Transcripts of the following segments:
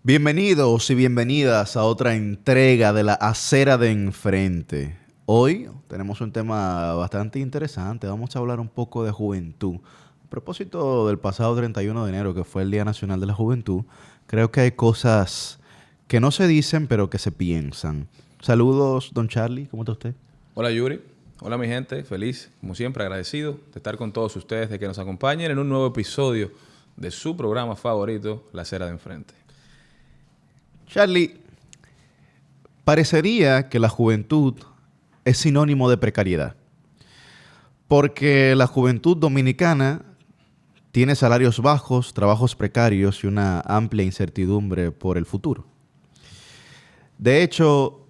Bienvenidos y bienvenidas a otra entrega de la Acera de Enfrente. Hoy tenemos un tema bastante interesante. Vamos a hablar un poco de juventud. A propósito del pasado 31 de enero, que fue el Día Nacional de la Juventud, creo que hay cosas que no se dicen, pero que se piensan. Saludos, don Charlie. ¿Cómo está usted? Hola Yuri, hola mi gente, feliz, como siempre, agradecido de estar con todos ustedes, de que nos acompañen en un nuevo episodio de su programa favorito, La Acera de Enfrente. Charlie, parecería que la juventud es sinónimo de precariedad, porque la juventud dominicana tiene salarios bajos, trabajos precarios y una amplia incertidumbre por el futuro. De hecho,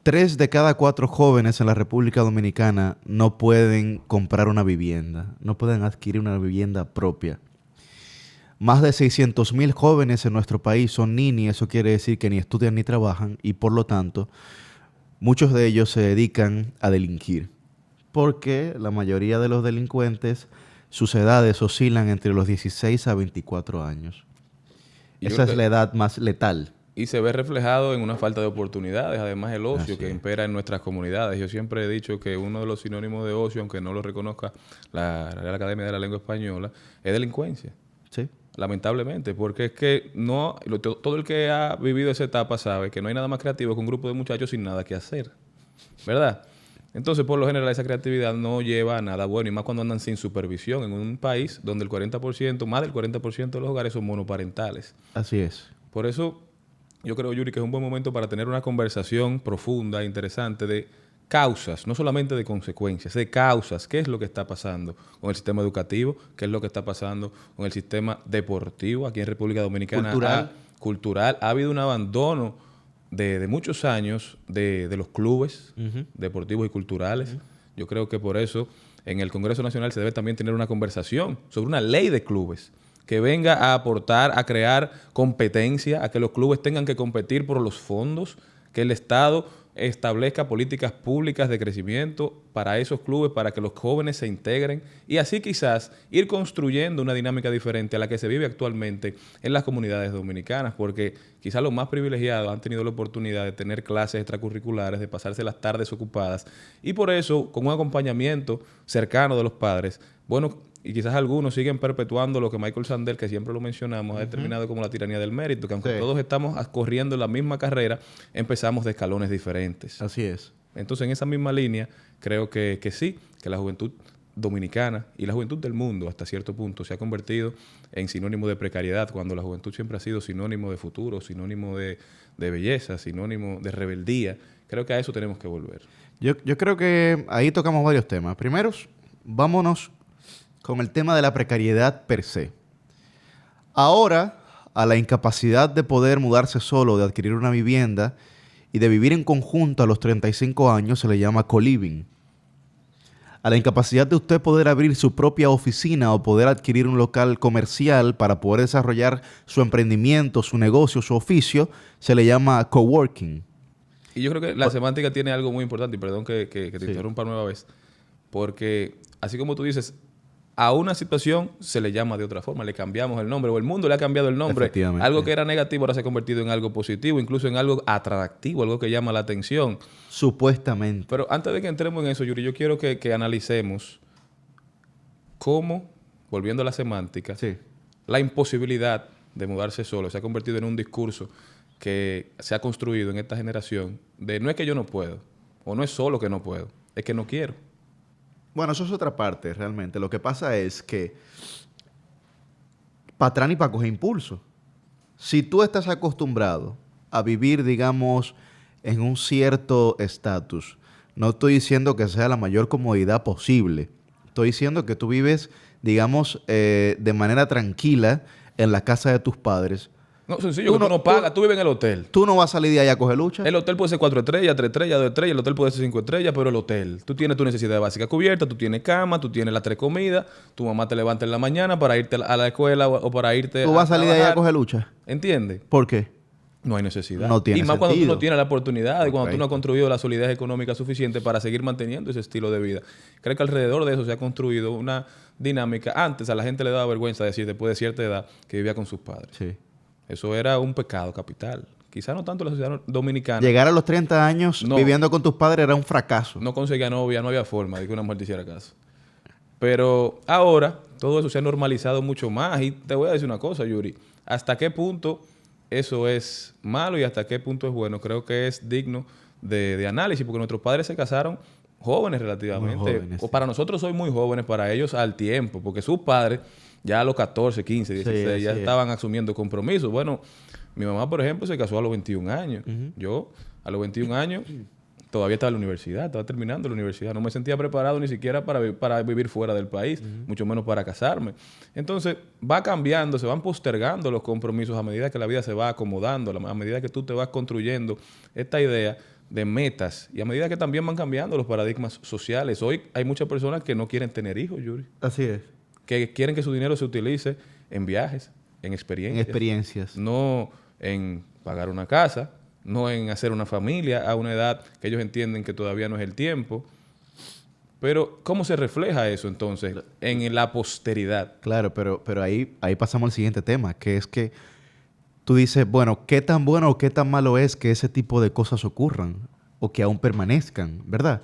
3 de cada 4 jóvenes en la República Dominicana no pueden comprar una vivienda, no pueden adquirir una vivienda propia. Más de 600,000 jóvenes en nuestro país son ninis, eso quiere decir que ni estudian ni trabajan y por lo tanto muchos de ellos se dedican a delinquir, porque la mayoría de los delincuentes, sus edades oscilan entre los 16 a 24 años. Esa es la edad más letal. Y se ve reflejado en una falta de oportunidades, además el ocio Así que es. impera en nuestras comunidades. Yo siempre he dicho que uno de los sinónimos de ocio, aunque no lo reconozca la Real Academia de la Lengua Española, es delincuencia. Sí. Lamentablemente, porque es que todo el que ha vivido esa etapa sabe que no hay nada más creativo que un grupo de muchachos sin nada que hacer, ¿verdad? Entonces, por lo general, esa creatividad no lleva a nada bueno, y más cuando andan sin supervisión en un país donde el 40%, más del 40% de los hogares son monoparentales. Así es. Por eso, yo creo, Yuri, que es un buen momento para tener una conversación profunda, interesante, de causas, no solamente de consecuencias, de causas. ¿Qué es lo que está pasando con el sistema educativo? ¿Qué es lo que está pasando con el sistema deportivo aquí en República Dominicana? Cultural. Ha habido un abandono de muchos años de los clubes deportivos y culturales. Yo creo que por eso en el Congreso Nacional se debe también tener una conversación sobre una ley de clubes que venga a aportar, a crear competencia, a que los clubes tengan que competir por los fondos, que el Estado establezca políticas públicas de crecimiento para esos clubes, para que los jóvenes se integren y así quizás ir construyendo una dinámica diferente a la que se vive actualmente en las comunidades dominicanas, porque quizás los más privilegiados han tenido la oportunidad de tener clases extracurriculares, de pasarse las tardes ocupadas y por eso, con un acompañamiento cercano de los padres, bueno, y quizás algunos siguen perpetuando lo que Michael Sandel, que siempre lo mencionamos, ha determinado como la tiranía del mérito, que aunque todos estamos corriendo en la misma carrera, empezamos de escalones diferentes. Así es. Entonces, en esa misma línea, creo que sí, que la juventud dominicana y la juventud del mundo, hasta cierto punto, se ha convertido en sinónimo de precariedad, cuando la juventud siempre ha sido sinónimo de futuro, sinónimo de belleza, sinónimo de rebeldía. Creo que a eso tenemos que volver. Yo creo que ahí tocamos varios temas. Primero, vámonos con el tema de la precariedad per se. Ahora, a la incapacidad de poder mudarse solo, de adquirir una vivienda y de vivir en conjunto a los 35 años se le llama co-living. A la incapacidad de usted poder abrir su propia oficina o poder adquirir un local comercial para poder desarrollar su emprendimiento, su negocio, su oficio, se le llama coworking. Y yo creo que la semántica tiene algo muy importante, y perdón que te interrumpa nueva vez, porque así como tú dices, a una situación se le llama de otra forma, le cambiamos el nombre, o el mundo le ha cambiado el nombre. Algo que era negativo ahora se ha convertido en algo positivo, incluso en algo atractivo, algo que llama la atención. Supuestamente. Pero antes de que entremos en eso, Yuri, yo quiero que analicemos cómo, volviendo a la semántica, la imposibilidad de mudarse solo se ha convertido en un discurso que se ha construido en esta generación de no es que yo no puedo, o no es solo que no puedo, es que no quiero. Bueno, eso es otra parte realmente. Lo que pasa es que para atrás ni para coger impulso. Si tú estás acostumbrado a vivir, digamos, en un cierto estatus, no estoy diciendo que sea la mayor comodidad posible. Estoy diciendo que tú vives, digamos, de manera tranquila en la casa de tus padres. No, sencillo, tú no pagas, tú vives en el hotel. Tú no vas a salir de allá a coger lucha. El hotel puede ser 4 estrellas, 3 estrellas, 2 estrellas, el hotel puede ser 5 estrellas, pero el hotel, tú tienes tu necesidad básica cubierta, tú tienes cama, tú tienes las 3 comidas, tu mamá te levanta en la mañana para irte a la escuela o para irte ¿Tú vas a salir de allá a coger lucha? ¿Entiendes? ¿Por qué? No hay necesidad. No tiene y más cuando tú sentido. no tienes la oportunidad y cuando tú no has construido la solidez económica suficiente para seguir manteniendo ese estilo de vida. Creo que alrededor de eso se ha construido una dinámica. Antes a la gente le daba vergüenza decir después de cierta edad que vivía con sus padres. Sí. Eso era un pecado capital. Quizá no tanto la sociedad dominicana. Llegar a los 30 años viviendo con tus padres era un fracaso. No conseguía novia, no había forma de que una mujer te hiciera caso. Pero ahora todo eso se ha normalizado mucho más. Y te voy a decir una cosa, Yuri. ¿Hasta qué punto eso es malo y hasta qué punto es bueno? Creo que es digno de análisis, porque nuestros padres se casaron jóvenes relativamente. Muy jóvenes, o para nosotros soy muy jóvenes, para ellos al tiempo, porque sus padres ya a los 14, 15, 16 ya estaban asumiendo compromisos. Bueno, mi mamá, por ejemplo, se casó a los 21 años. Yo, a los 21 años, todavía estaba en la universidad, estaba terminando la universidad. No me sentía preparado ni siquiera para vivir fuera del país, mucho menos para casarme. Entonces, va cambiando, se van postergando los compromisos a medida que la vida se va acomodando, a medida que tú te vas construyendo esta idea de metas y a medida que también van cambiando los paradigmas sociales. Hoy hay muchas personas que no quieren tener hijos, Yuri. Así es. Que quieren que su dinero se utilice en viajes, en experiencias. En experiencias. No en pagar una casa, no en hacer una familia a una edad que ellos entienden que todavía no es el tiempo. Pero, ¿cómo se refleja eso entonces en la posteridad? Claro, pero ahí pasamos al siguiente tema, que es que tú dices, bueno, ¿qué tan bueno o qué tan malo es que ese tipo de cosas ocurran o que aún permanezcan, verdad?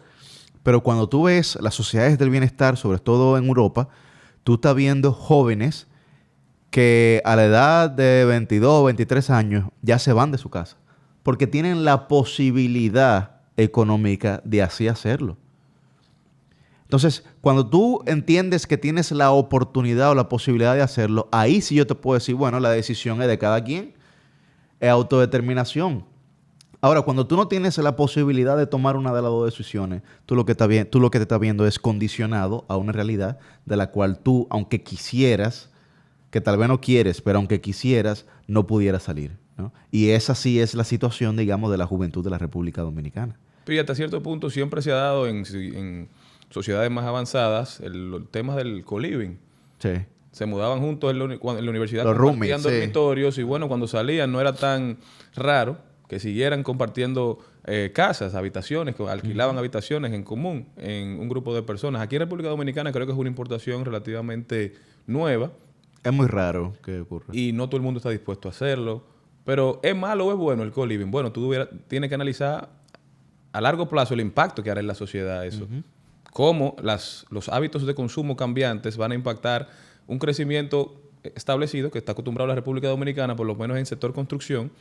Pero cuando tú ves las sociedades del bienestar, sobre todo en Europa, tú estás viendo jóvenes que a la edad de 22, 23 años ya se van de su casa porque tienen la posibilidad económica de así hacerlo. Entonces, cuando tú entiendes que tienes la oportunidad o la posibilidad de hacerlo, ahí sí yo te puedo decir, bueno, la decisión es de cada quien, es autodeterminación. Ahora, cuando tú no tienes la posibilidad de tomar una de las dos decisiones, tú lo que te estás viendo es condicionado a una realidad de la cual tú, aunque quisieras, que tal vez no quieres, pero aunque quisieras, no pudieras salir, ¿no? Y esa sí es la situación, digamos, de la juventud de la República Dominicana. Pero y hasta cierto punto siempre se ha dado en sociedades más avanzadas el tema del co-living. Sí. Se mudaban juntos en la universidad, los compartían roomies, dormitorios y bueno, cuando salían no era tan raro que siguieran compartiendo casas, habitaciones, que alquilaban habitaciones en común en un grupo de personas. Aquí en República Dominicana creo que es una importación relativamente nueva. Es muy raro que ocurra. Y no todo el mundo está dispuesto a hacerlo. Pero ¿es malo o es bueno el co-living? Bueno, tienes que analizar a largo plazo el impacto que hará en la sociedad eso. Cómo los hábitos de consumo cambiantes van a impactar un crecimiento establecido que está acostumbrado la República Dominicana, por lo menos en el sector construcción,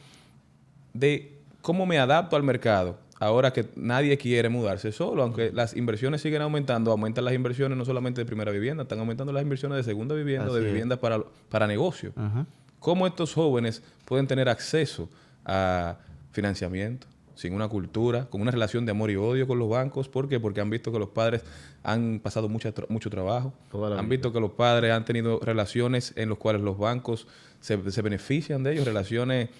de cómo me adapto al mercado ahora que nadie quiere mudarse solo. Aunque las inversiones siguen aumentando, aumentan las inversiones no solamente de primera vivienda, están aumentando las inversiones de segunda vivienda, Así de es. viviendas para negocio. Ajá. ¿Cómo estos jóvenes pueden tener acceso a financiamiento sin una cultura, con una relación de amor y odio con los bancos? ¿Por qué? Porque han visto que los padres han pasado mucho trabajo. Han visto que los padres han tenido relaciones en las cuales los bancos se benefician de ellos, relaciones,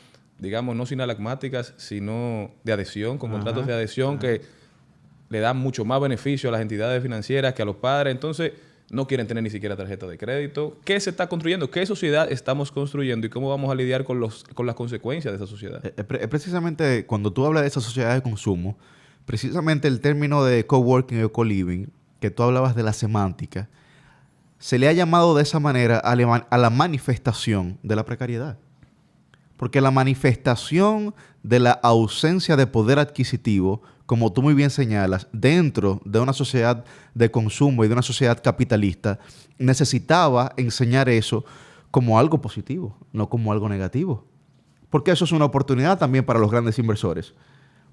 digamos, no sinalagmáticas, sino de adhesión, con contratos de adhesión que le dan mucho más beneficio a las entidades financieras que a los padres. Entonces, no quieren tener ni siquiera tarjeta de crédito. ¿Qué se está construyendo? ¿Qué sociedad estamos construyendo? ¿Y cómo vamos a lidiar con las consecuencias de esa sociedad? Precisamente cuando tú hablas de esa sociedad de consumo, precisamente el término de coworking o co-living, que tú hablabas de la semántica, se le ha llamado de esa manera a la manifestación de la precariedad. Porque la manifestación de la ausencia de poder adquisitivo, como tú muy bien señalas, dentro de una sociedad de consumo y de una sociedad capitalista, necesitaba enseñar eso como algo positivo, no como algo negativo. Porque eso es una oportunidad también para los grandes inversores.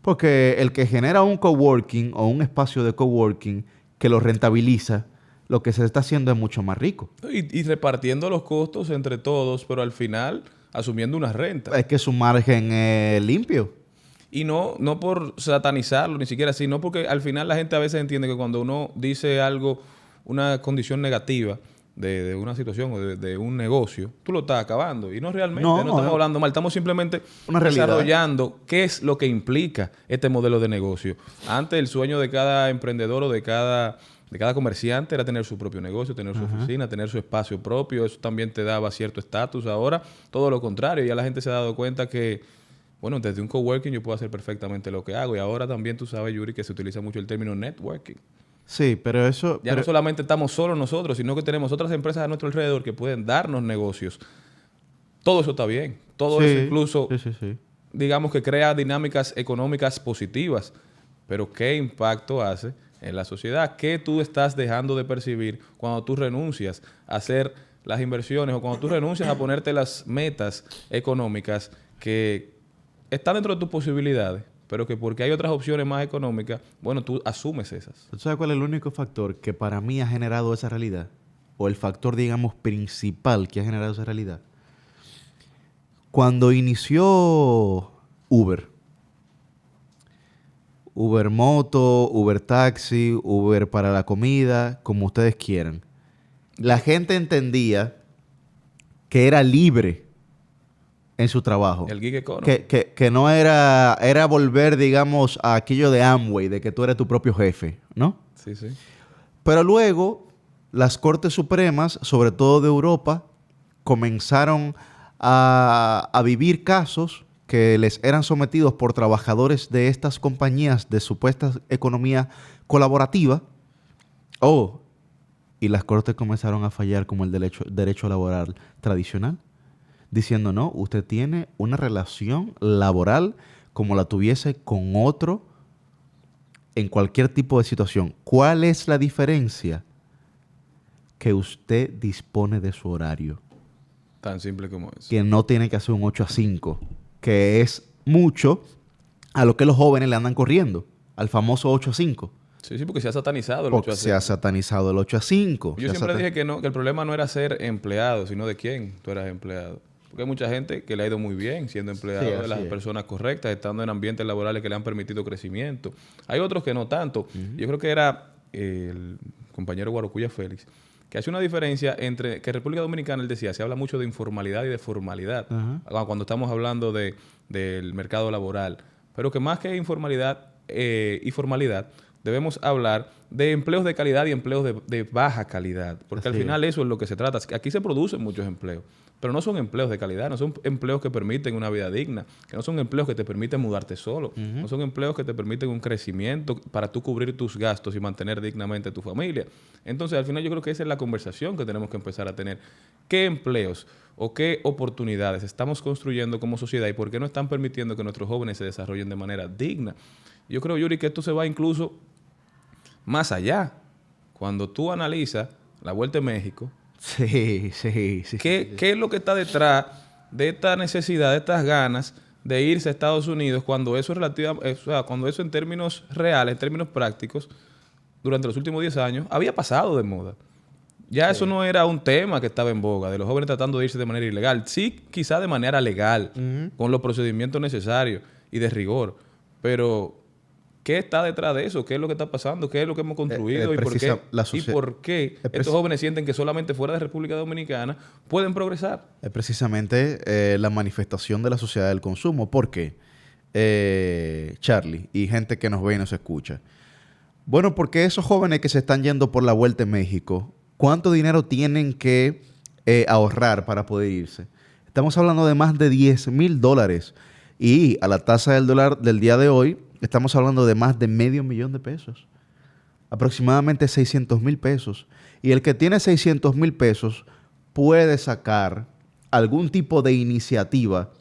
Porque el que genera un coworking o un espacio de coworking que lo rentabiliza, lo que se está haciendo es mucho más rico. Y repartiendo los costos entre todos, pero al final asumiendo una renta. Es que su margen es limpio. Y no por satanizarlo, ni siquiera así, no porque al final la gente a veces entiende que cuando uno dice algo, una condición negativa de una situación o de un negocio, tú lo estás acabando. Y no realmente, no estamos hablando mal, estamos simplemente desarrollando qué es lo que implica este modelo de negocio. Antes el sueño de cada emprendedor o de cada comerciante era tener su propio negocio, tener su oficina, tener su espacio propio. Eso también te daba cierto estatus. Ahora, todo lo contrario. Ya la gente se ha dado cuenta que, bueno, desde un coworking yo puedo hacer perfectamente lo que hago. Y ahora también tú sabes, Yuri, que se utiliza mucho el término networking. Sí, pero eso... No solamente estamos solos nosotros, sino que tenemos otras empresas a nuestro alrededor que pueden darnos negocios. todo eso está bien. Todo Sí, eso incluso, sí. digamos que crea dinámicas económicas positivas. Pero ¿qué impacto hace en la sociedad? ¿Qué tú estás dejando de percibir cuando tú renuncias a hacer las inversiones o cuando tú renuncias a ponerte las metas económicas que están dentro de tus posibilidades, pero que porque hay otras opciones más económicas, bueno, tú asumes esas? ¿Tú sabes cuál es el único factor que para mí ha generado esa realidad? O el factor, digamos, principal que ha generado esa realidad. Cuando inició Uber Moto, Uber Taxi, Uber para la comida, como ustedes quieran, la gente entendía que era libre en su trabajo. El gig economy. Que no era volver, digamos, a aquello de Amway, de que tú eres tu propio jefe, ¿no? Sí, sí. Pero luego, las Cortes Supremas, sobre todo de Europa, comenzaron a vivir casos que les eran sometidos por trabajadores de estas compañías de supuesta economía colaborativa. Y las Cortes comenzaron a fallar como el derecho laboral tradicional, diciendo, no, usted tiene una relación laboral como la tuviese con otro en cualquier tipo de situación. ¿Cuál es la diferencia? Que usted dispone de su horario. Tan simple como eso. Que no tiene que hacer un 8 a 5, que es mucho a lo que los jóvenes le andan corriendo, al famoso 8 a 5. Sí, sí, porque se ha satanizado el 8 Porque a se ha 5. satanizado el 8 a 5. Yo siempre dije que no, que el problema no era ser empleado, sino de quién tú eras empleado. Porque hay mucha gente que le ha ido muy bien siendo empleado Sí, de las así es. personas correctas, estando en ambientes laborales que le han permitido crecimiento. Hay otros que no tanto. Yo creo que era el compañero Guarocuya Félix, que hace una diferencia entre que República Dominicana, él decía, se habla mucho de informalidad y de formalidad cuando estamos hablando del mercado laboral. Pero que más que informalidad y formalidad, debemos hablar de empleos de calidad y empleos de baja calidad. Porque al Así final eso es lo que se trata. Aquí se producen muchos empleos, pero no son empleos de calidad, no son empleos que permiten una vida digna, que no son empleos que te permiten mudarte solo, no son empleos que te permiten un crecimiento para tú cubrir tus gastos y mantener dignamente a tu familia. Entonces, al final yo creo que esa es la conversación que tenemos que empezar a tener. ¿Qué empleos o qué oportunidades estamos construyendo como sociedad y por qué no están permitiendo que nuestros jóvenes se desarrollen de manera digna? Yo creo, Yuri, que esto se va incluso más allá. Cuando tú analizas la Vuelta a México, Sí. ¿qué es lo que está detrás de esta necesidad, de estas ganas de irse a Estados Unidos cuando eso es cuando eso en términos reales, en términos prácticos, durante los últimos 10 años, había pasado de moda? Ya eso no era un tema que estaba en boga, de los jóvenes tratando de irse de manera ilegal. Sí, quizá de manera legal, con los procedimientos necesarios y de rigor. Pero ¿qué está detrás de eso? ¿Qué es lo que está pasando? ¿Qué es lo que hemos construido? ¿Y por qué estos jóvenes sienten que solamente fuera de República Dominicana pueden progresar? Es precisamente la manifestación de la sociedad del consumo. ¿Por qué? Charlie, y gente que nos ve y nos escucha. Bueno, porque esos jóvenes que se están yendo por la Vuelta en México, ¿cuánto dinero tienen que ahorrar para poder irse? Estamos hablando de más de $10,000. Y a la tasa del dólar del día de hoy, estamos hablando de más de $500,000. Aproximadamente 600,000 pesos. Y el que tiene 600,000 pesos puede sacar algún tipo de iniciativa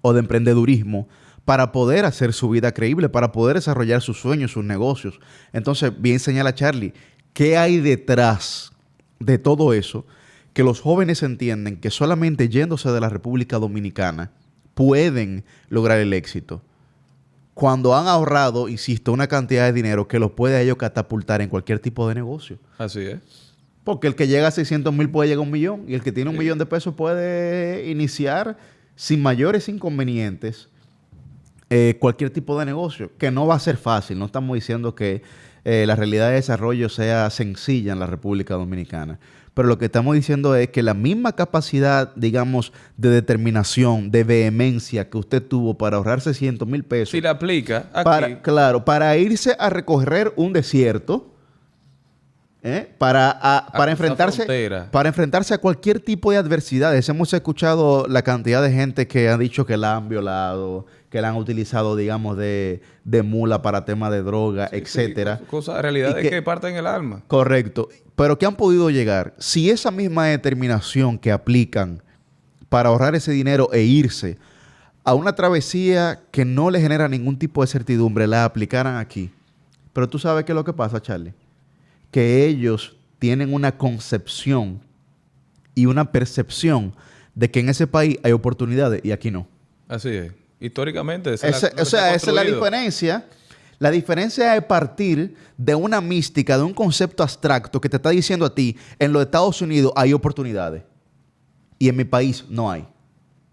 o de emprendedurismo para poder hacer su vida creíble, para poder desarrollar sus sueños, sus negocios. Entonces, bien señala Charlie, ¿qué hay detrás de todo eso? Que los jóvenes entienden que solamente yéndose de la República Dominicana pueden lograr el éxito. Cuando han ahorrado, insisto, una cantidad de dinero que los puede a ellos catapultar en cualquier tipo de negocio. Así es. Porque el que llega a 600,000 puede llegar a 1,000,000 y el que tiene 1,000,000 de pesos puede iniciar sin mayores inconvenientes cualquier tipo de negocio, que no va a ser fácil. No estamos diciendo que la realidad de desarrollo sea sencilla en la República Dominicana. Pero lo que estamos diciendo es que la misma capacidad, digamos, de determinación, de vehemencia que usted tuvo para ahorrar 600,000 pesos. Si la aplica aquí. Para irse a recorrer un desierto, para enfrentarse a cualquier tipo de adversidades. Hemos escuchado la cantidad de gente que ha dicho que la han violado, que la han utilizado, digamos, de mula para temas de droga, etcétera. Sí, realidades que parten el alma. Correcto. Pero que han podido llegar. Si esa misma determinación que aplican para ahorrar ese dinero e irse a una travesía que no le genera ningún tipo de certidumbre, la aplicaran aquí. Pero tú sabes qué es lo que pasa, Charlie. Que ellos tienen una concepción y una percepción de que en ese país hay oportunidades y aquí no. Así es. Históricamente, Esa es la diferencia. La diferencia es partir de una mística, de un concepto abstracto que te está diciendo a ti, en los Estados Unidos hay oportunidades y en mi país no hay.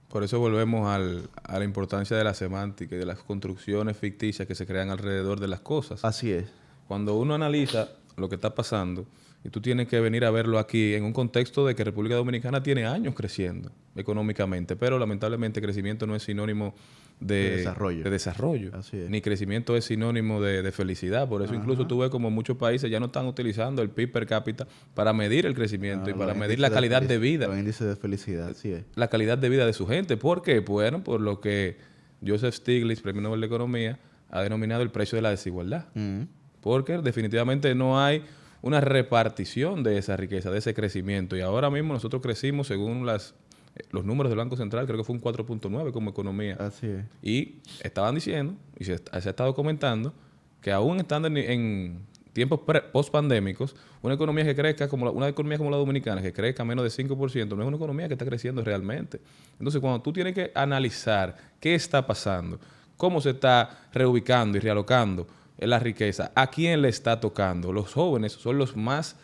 Por eso volvemos a la importancia de la semántica y de las construcciones ficticias que se crean alrededor de las cosas. Así es. Cuando uno analiza lo que está pasando, y tú tienes que venir a verlo aquí en un contexto de que República Dominicana tiene años creciendo económicamente, pero lamentablemente crecimiento no es sinónimo de desarrollo. Así es. Ni crecimiento es sinónimo de felicidad. Por eso incluso tú ves como muchos países ya no están utilizando el PIB per cápita para medir el crecimiento y para medir la calidad de vida. Los índices de felicidad, así es. La calidad de vida de su gente. ¿Por qué? Bueno, por lo que Joseph Stiglitz, Premio Nobel de Economía, ha denominado el precio de la desigualdad. Porque definitivamente no hay una repartición de esa riqueza, de ese crecimiento. Y ahora mismo nosotros crecimos, según los números del Banco Central, creo que fue un 4.9 como economía. Así es. Y estaban diciendo, y se ha estado comentando, que aún estando en tiempos post-pandémicos, una economía que crezca como una economía como la dominicana, que crezca menos de 5%, no es una economía que está creciendo realmente. Entonces, cuando tú tienes que analizar qué está pasando, cómo se está reubicando y realocando la riqueza, ¿a quién le está tocando? Los jóvenes son los más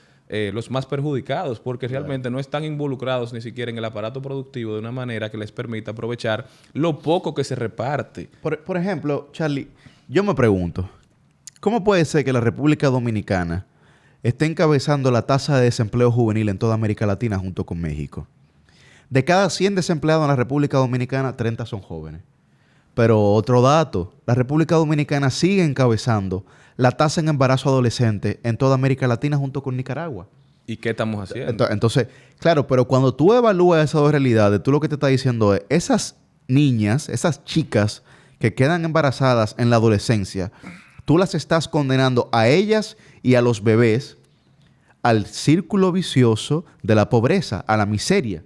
perjudicados porque realmente no están involucrados ni siquiera en el aparato productivo de una manera que les permita aprovechar lo poco que se reparte. Por ejemplo, Charlie, yo me pregunto, ¿cómo puede ser que la República Dominicana esté encabezando la tasa de desempleo juvenil en toda América Latina junto con México? De cada 100 desempleados en la República Dominicana, 30 son jóvenes. Pero otro dato, la República Dominicana sigue encabezando la tasa en embarazo adolescente en toda América Latina junto con Nicaragua. ¿Y qué estamos haciendo? Entonces, claro, pero cuando tú evalúas esas dos realidades, tú lo que te estás diciendo es, esas niñas, esas chicas que quedan embarazadas en la adolescencia, tú las estás condenando a ellas y a los bebés al círculo vicioso de la pobreza, a la miseria,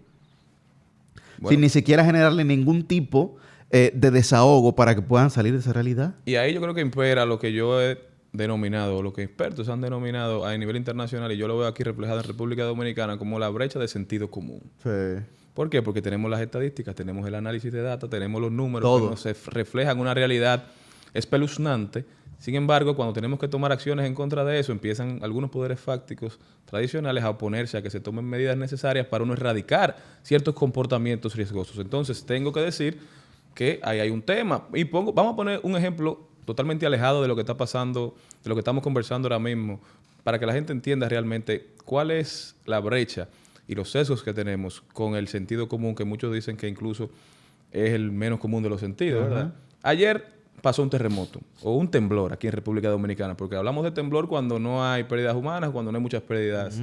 sin ni siquiera generarle ningún tipo de desahogo para que puedan salir de esa realidad. Y ahí yo creo que impera lo que yo he denominado, lo que expertos han denominado a nivel internacional, y yo lo veo aquí reflejado en República Dominicana como la brecha de sentido común. Sí. ¿Por qué? Porque tenemos las estadísticas, tenemos el análisis de datos, tenemos los números Todo. que nos reflejan una realidad espeluznante. Sin embargo, cuando tenemos que tomar acciones en contra de eso, empiezan algunos poderes fácticos tradicionales a oponerse a que se tomen medidas necesarias para uno erradicar ciertos comportamientos riesgosos. Entonces, tengo que decir que ahí hay un tema. Y vamos a poner un ejemplo totalmente alejado de lo que está pasando, de lo que estamos conversando ahora mismo, para que la gente entienda realmente cuál es la brecha y los sesgos que tenemos con el sentido común, que muchos dicen que incluso es el menos común de los sentidos, ¿verdad? Ayer pasó un terremoto o un temblor aquí en República Dominicana, porque hablamos de temblor cuando no hay pérdidas humanas, cuando no hay muchas pérdidas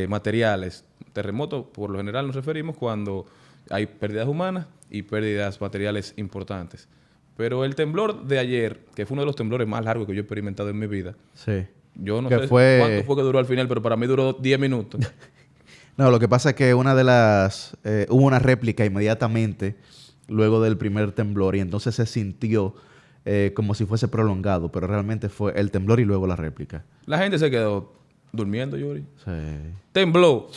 materiales. Terremoto, por lo general, nos referimos cuando hay pérdidas humanas y pérdidas materiales importantes. Pero el temblor de ayer, que fue uno de los temblores más largos que yo he experimentado en mi vida, Sí. yo no sé cuánto fue que duró al final, pero para mí duró 10 minutos. No, lo que pasa es que hubo una réplica inmediatamente luego del primer temblor y entonces se sintió como si fuese prolongado, pero realmente fue el temblor y luego la réplica. La gente se quedó durmiendo, Yuri. Sí. Tembló.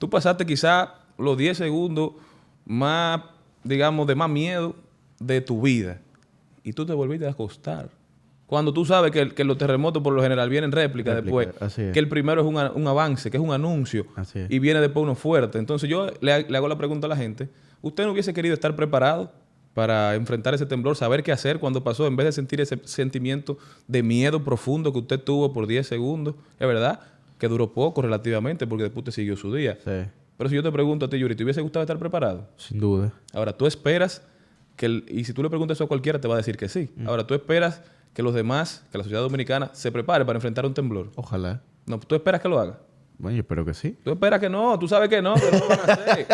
Tú pasaste quizás los 10 segundos más, digamos, de más miedo de tu vida. Y tú te volviste a acostar. Cuando tú sabes que los terremotos por lo general vienen réplica después. Que el primero es un avance, que es un anuncio. Y viene después uno fuerte. Entonces yo le hago la pregunta a la gente. ¿Usted no hubiese querido estar preparado para enfrentar ese temblor? Saber qué hacer cuando pasó, en vez de sentir ese sentimiento de miedo profundo que usted tuvo por 10 segundos. Es verdad que duró poco relativamente porque después te siguió su día. Sí. Pero si yo te pregunto a ti, Yuri, ¿te hubiese gustado estar preparado? Sin duda. Ahora, tú esperas y si tú le preguntas eso a cualquiera, te va a decir que sí. Ahora, tú esperas que los demás, que la sociedad dominicana se prepare para enfrentar un temblor. Ojalá. No, tú esperas que lo haga. Bueno, yo espero que sí. Tú esperas que no, tú sabes que no lo van a hacer.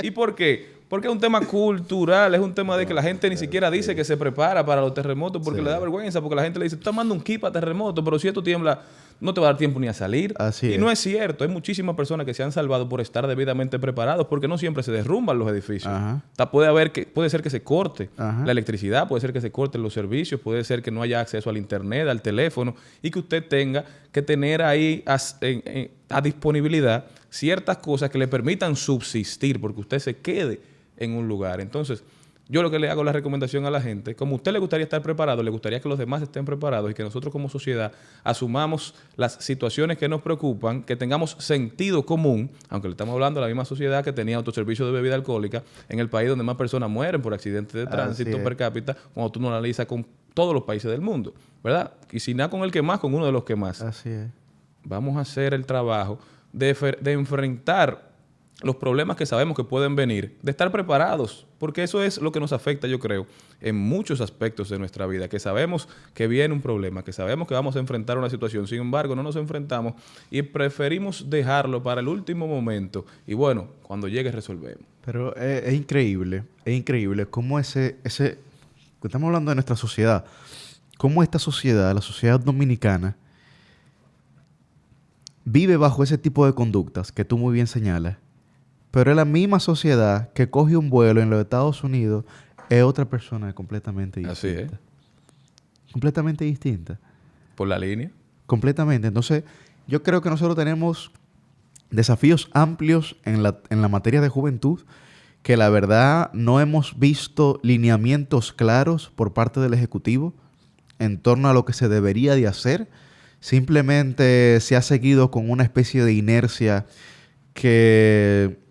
¿Y por qué? Porque es un tema cultural, es un tema de que la gente ni siquiera dice que se prepara para los terremotos porque le da vergüenza, porque la gente le dice, tú estás mandando un kit para terremoto, pero si esto tiembla no te va a dar tiempo ni a salir. Así y es. no es cierto. Hay muchísimas personas que se han salvado por estar debidamente preparados, porque no siempre se derrumban los edificios. Ajá. Puede ser que se corte Ajá. la electricidad, puede ser que se corten los servicios, puede ser que no haya acceso al internet, al teléfono, y que usted tenga que tener ahí a disponibilidad ciertas cosas que le permitan subsistir, porque usted se quede en un lugar. Entonces, yo lo que le hago la recomendación a la gente, como a usted le gustaría estar preparado, le gustaría que los demás estén preparados y que nosotros como sociedad asumamos las situaciones que nos preocupan, que tengamos sentido común, aunque le estamos hablando de la misma sociedad que tenía autoservicio de bebida alcohólica en el país donde más personas mueren por accidentes de tránsito per cápita, cuando tú no lo analizas con todos los países del mundo, ¿verdad? Y si nada con el que más, con uno de los que más. Así es. Vamos a hacer el trabajo de enfrentar los problemas que sabemos que pueden venir, de estar preparados, porque eso es lo que nos afecta, yo creo, en muchos aspectos de nuestra vida, que sabemos que viene un problema, que sabemos que vamos a enfrentar una situación, sin embargo, no nos enfrentamos y preferimos dejarlo para el último momento y bueno, cuando llegue resolvemos. Pero es increíble cómo estamos hablando de nuestra sociedad, cómo esta sociedad, la sociedad dominicana, vive bajo ese tipo de conductas que tú muy bien señalas. Pero es la misma sociedad que coge un vuelo en los Estados Unidos, es otra persona completamente distinta. Así es. Completamente distinta. Por la línea. Completamente. Entonces, yo creo que nosotros tenemos desafíos amplios en la materia de juventud, que la verdad no hemos visto lineamientos claros por parte del Ejecutivo en torno a lo que se debería de hacer. Simplemente se ha seguido con una especie de inercia que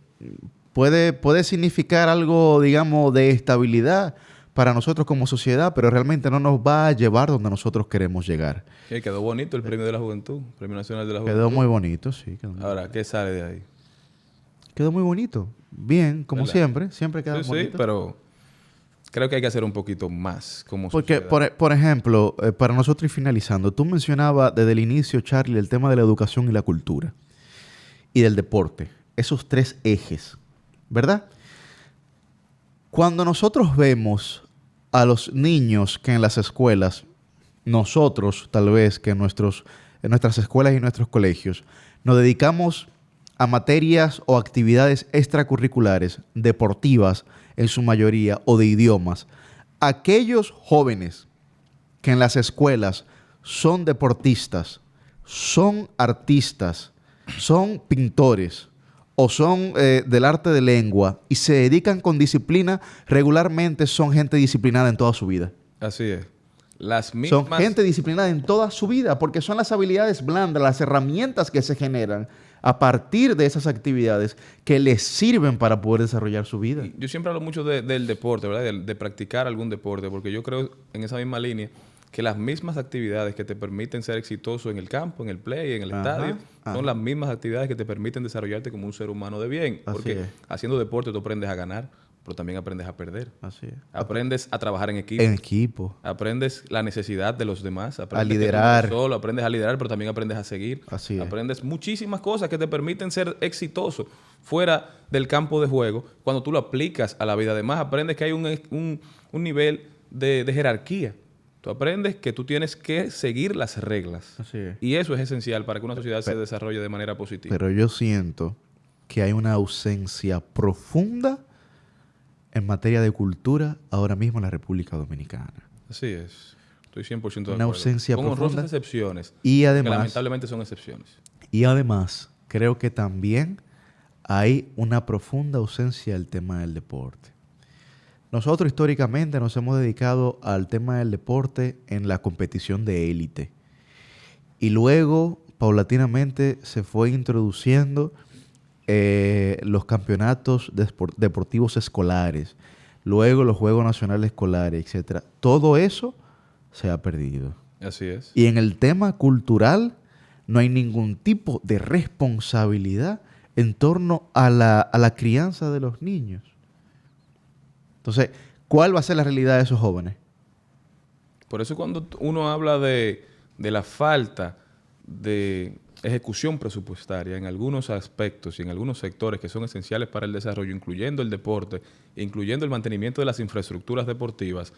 puede significar algo, digamos, de estabilidad para nosotros como sociedad, pero realmente no nos va a llevar donde nosotros queremos llegar. Sí, quedó bonito el Premio de la Juventud, Premio Nacional de la Juventud. Quedó muy bonito, sí. Ahora, ¿qué sale de ahí? Quedó muy bonito. Bien, como ¿verdad? siempre queda Sí, bonito. sí, pero creo que hay que hacer un poquito más como Porque, sociedad. por ejemplo, para nosotros ir finalizando, tú mencionabas desde el inicio, Charlie, el tema de la educación y la cultura y del deporte. Esos tres ejes, ¿verdad? Cuando nosotros vemos a los niños que en las escuelas, nosotros tal vez que en nuestras escuelas y nuestros colegios, nos dedicamos a materias o actividades extracurriculares, deportivas en su mayoría, o de idiomas, aquellos jóvenes que en las escuelas son deportistas, son artistas, son pintores, o son del arte de lengua y se dedican con disciplina, regularmente son gente disciplinada en toda su vida. Así es. Las mismas... Son gente disciplinada en toda su vida porque son las habilidades blandas, las herramientas que se generan a partir de esas actividades que les sirven para poder desarrollar su vida. Yo siempre hablo mucho del deporte, ¿verdad? De practicar algún deporte, porque yo creo en esa misma línea que las mismas actividades que te permiten ser exitoso en el campo, en el play, en el estadio, son las mismas actividades que te permiten desarrollarte como un ser humano de bien. Porque haciendo deporte tú aprendes a ganar, pero también aprendes a perder. Así es. Aprendes a trabajar en equipo. En equipo. Aprendes la necesidad de los demás. Aprendes a liderar. Solo, aprendes a liderar, pero también aprendes a seguir. Así es. Aprendes muchísimas cosas que te permiten ser exitoso fuera del campo de juego cuando tú lo aplicas a la vida. Además, aprendes que hay un nivel de jerarquía. Tú aprendes que tú tienes que seguir las reglas. Así es. Y eso es esencial para que una sociedad se desarrolle de manera positiva. Pero yo siento que hay una ausencia profunda en materia de cultura ahora mismo en la República Dominicana. Así es. Estoy 100% de acuerdo. Una ausencia con profunda. honrosas excepciones. Y Que además, lamentablemente son excepciones. Y además, creo que también hay una profunda ausencia del tema del deporte. Nosotros históricamente nos hemos dedicado al tema del deporte en la competición de élite. Y luego, paulatinamente, se fue introduciendo los campeonatos deportivos escolares, luego los Juegos Nacionales Escolares, etc. Todo eso se ha perdido. Así es. Y en el tema cultural no hay ningún tipo de responsabilidad en torno a la crianza de los niños. Entonces, ¿cuál va a ser la realidad de esos jóvenes? Por eso cuando uno habla de la falta de ejecución presupuestaria en algunos aspectos y en algunos sectores que son esenciales para el desarrollo, incluyendo el deporte, incluyendo el mantenimiento de las infraestructuras deportivas,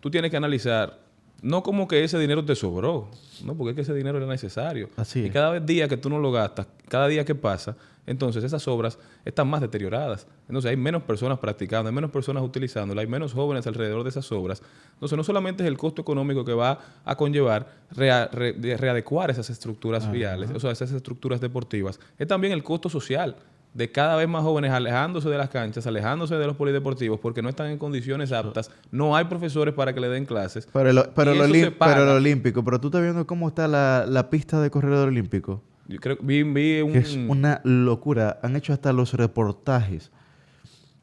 tú tienes que analizar no como que ese dinero te sobró, no, porque es que ese dinero era necesario. Así Y es. cada día que tú no lo gastas, cada día que pasa, entonces esas obras están más deterioradas. Entonces hay menos personas practicando, hay menos personas utilizándolas, hay menos jóvenes alrededor de esas obras. Entonces no solamente es el costo económico que va a conllevar de readecuar esas estructuras viales, o sea, esas estructuras deportivas, es también el costo social de cada vez más jóvenes alejándose de las canchas, alejándose de los polideportivos, porque no están en condiciones aptas, no hay profesores para que le den clases. Pero Y eso se paga. pero lo olímpico, pero tú estás viendo cómo está la pista de corredor olímpico. Yo creo vi Que es una locura. Han hecho hasta los reportajes.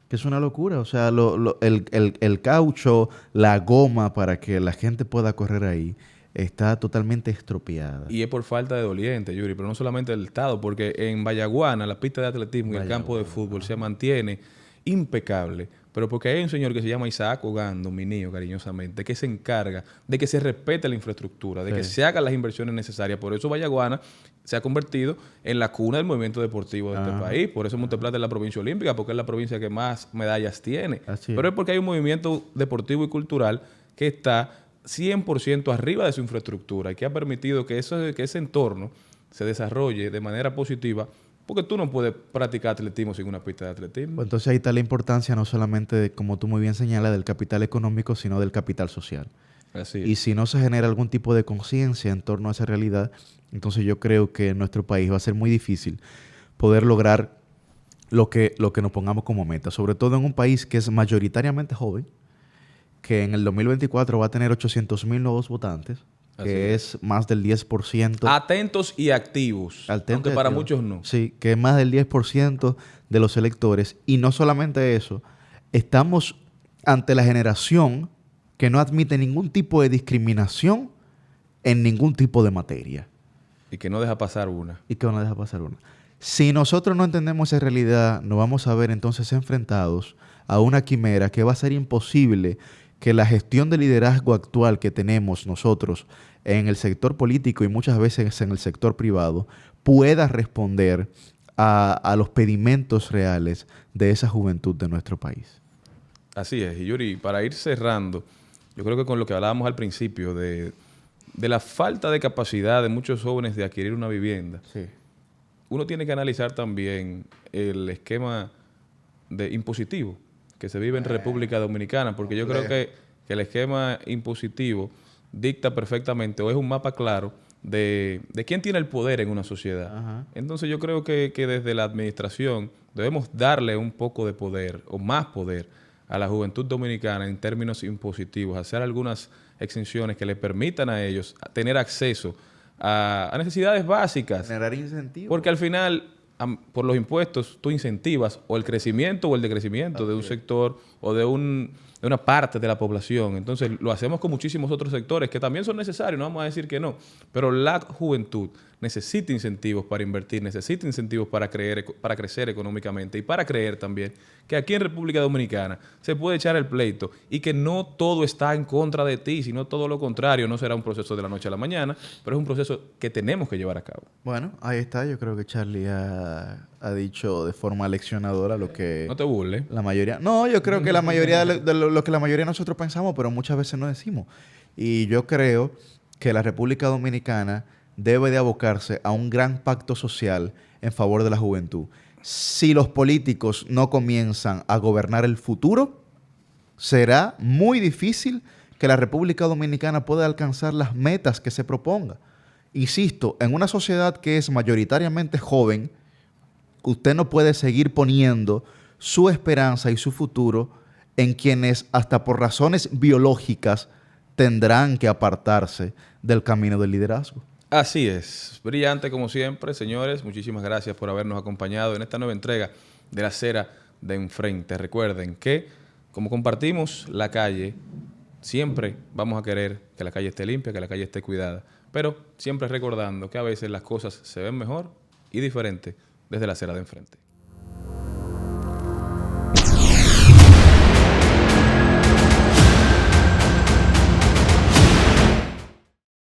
Que es una locura. O sea, el caucho, la goma para que la gente pueda correr ahí, está totalmente estropeada. Y es por falta de doliente, Yuri, pero no solamente del Estado, porque en Vallaguana, la pista de atletismo y el campo de fútbol se mantiene impecable, pero porque hay un señor que se llama Isaac Ogando, mi niño, cariñosamente, que se encarga de que se respete la infraestructura, de que se hagan las inversiones necesarias. Por eso Vallaguana se ha convertido en la cuna del movimiento deportivo de este país. Por eso Monteplata es la provincia olímpica, porque es la provincia que más medallas tiene. Así Pero es porque hay un movimiento deportivo y cultural que está 100% arriba de su infraestructura y que ha permitido que ese entorno se desarrolle de manera positiva, porque tú no puedes practicar atletismo sin una pista de atletismo. Pues entonces ahí está la importancia no solamente, como tú muy bien señalas, del capital económico, sino del capital social. Así es. Y si no se genera algún tipo de conciencia en torno a esa realidad, entonces yo creo que en nuestro país va a ser muy difícil poder lograr lo que nos pongamos como meta, sobre todo en un país que es mayoritariamente joven, que en el 2024 va a tener 800,000 nuevos votantes, que es más del 10%. Atentos y activos, aunque para muchos no. Sí, que es más del 10% de los electores. Y no solamente eso, estamos ante la generación que no admite ningún tipo de discriminación en ningún tipo de materia. Y que no deja pasar una. Y que no deja pasar una. Si nosotros no entendemos esa realidad, nos vamos a ver entonces enfrentados a una quimera que va a ser imposible que la gestión de liderazgo actual que tenemos nosotros en el sector político y muchas veces en el sector privado pueda responder a los pedimentos reales de esa juventud de nuestro país. Así es. Y Yuri, para ir cerrando, yo creo que con lo que hablábamos al principio de la falta de capacidad de muchos jóvenes de adquirir una vivienda, Sí. uno tiene que analizar también el esquema impositivo que se vive en República Dominicana, porque yo creo que el esquema impositivo dicta perfectamente o es un mapa claro de quién tiene el poder en una sociedad. Ajá. Entonces yo creo que desde la administración debemos darle un poco de poder o más poder a la juventud dominicana en términos impositivos, hacer algunas exenciones que le permitan a ellos tener acceso a necesidades básicas. Generar incentivos. Porque al final, por los impuestos, tú incentivas o el crecimiento o el decrecimiento de un sector o de una parte de la población. Entonces, lo hacemos con muchísimos otros sectores que también son necesarios, no vamos a decir que no. Pero la juventud necesita incentivos para invertir, necesita incentivos para crecer económicamente y para creer también que aquí en República Dominicana se puede echar el pleito y que no todo está en contra de ti, sino todo lo contrario. No será un proceso de la noche a la mañana, pero es un proceso que tenemos que llevar a cabo. Bueno, ahí está. Yo creo que Charlie ha dicho de forma leccionadora lo que No te burles. la mayoría... No, yo creo que la mayoría de lo que la mayoría de nosotros pensamos, pero muchas veces no decimos. Y yo creo que la República Dominicana debe de abocarse a un gran pacto social en favor de la juventud. Si los políticos no comienzan a gobernar el futuro, será muy difícil que la República Dominicana pueda alcanzar las metas que se proponga. Insisto, en una sociedad que es mayoritariamente joven, usted no puede seguir poniendo su esperanza y su futuro en quienes, hasta por razones biológicas, tendrán que apartarse del camino del liderazgo. Así es. Brillante como siempre, señores. Muchísimas gracias por habernos acompañado en esta nueva entrega de La Acera de Enfrente. Recuerden que, como compartimos la calle, siempre vamos a querer que la calle esté limpia, que la calle esté cuidada, pero siempre recordando que a veces las cosas se ven mejor y diferente desde La Acera de Enfrente.